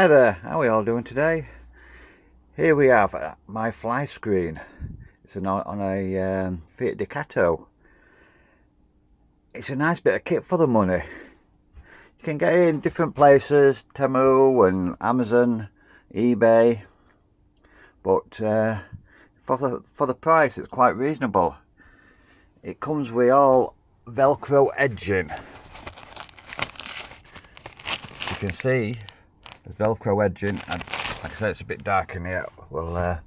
Hi there, how are we all doing today? Here we have my fly screen. It's on a Fiat Ducato. It's a nice bit of kit for the money. You can get it in different places, Temu and Amazon, eBay, but for the price it's quite reasonable. It comes with all Velcro edging. You can see there's Velcro edging, and like I said, it's a bit dark in here. We'll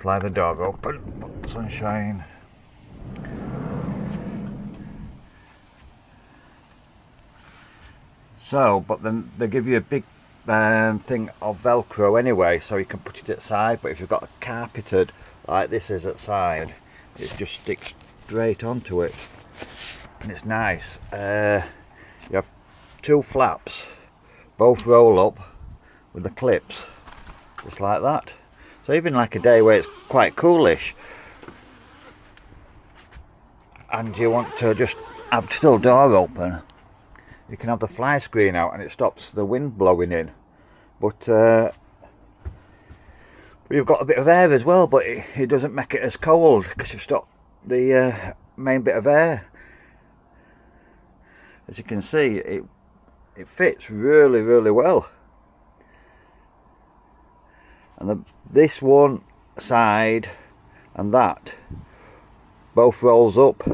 slide the door open, put sunshine. So, but then they give you a big thing of Velcro anyway, so you can put it at the side. But if you've got it carpeted like this is at the side, it just sticks straight onto it, and it's nice. You have two flaps, both roll up with the clips, just like that. So even like a day where it's quite coolish and you want to just have still door open, you can have the fly screen out and it stops the wind blowing in. But you've got a bit of air as well, but it doesn't make it as cold because you've stopped the main bit of air. As you can see, it fits really well. And this one side and that both rolls up,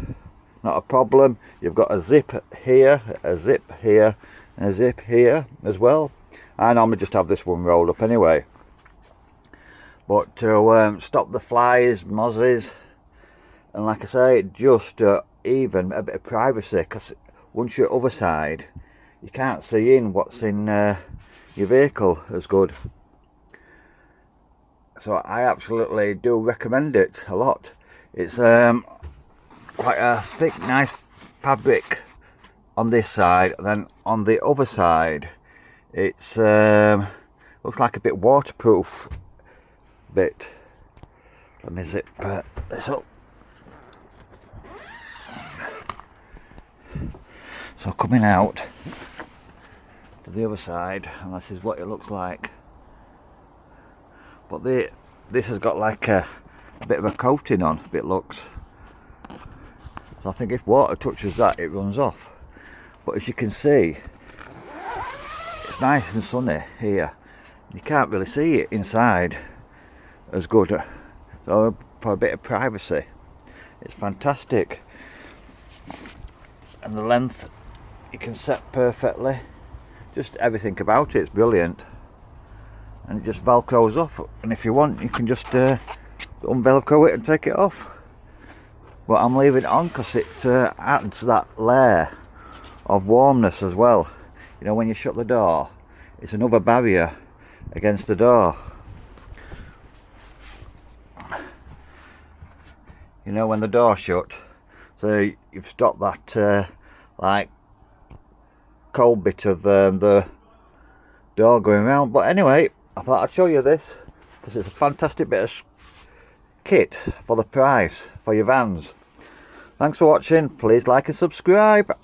not a problem. You've got a zip here, a zip here, and a zip here as well. I normally just have this one rolled up anyway. But to stop the flies, mozzies, and like I say, just even a bit of privacy, because once you're other side, you can't see in what's in your vehicle as good. So I absolutely do recommend it a lot. It's quite a thick, nice fabric on this side, and then on the other side, it's looks like a bit waterproof bit. Let me zip this up. So coming out to the other side, and this is what it looks like. But this has got like a bit of a coating on, it looks. So I think if water touches that, it runs off. But as you can see, it's nice and sunny here. You can't really see it inside as good. So for a bit of privacy, it's fantastic. And the length you can set perfectly. Just everything about it's brilliant. And it just velcros off, and if you want you can just unvelcro it and take it off. But I'm leaving it on because it adds that layer of warmness as well. You know, when you shut the door, it's another barrier against the door. You know, when the door's shut, so you've stopped that like cold bit of the door going around. But anyway, I thought I'd show you this because it's a fantastic bit of kit for the price for your vans. Thanks for watching. Please like and subscribe.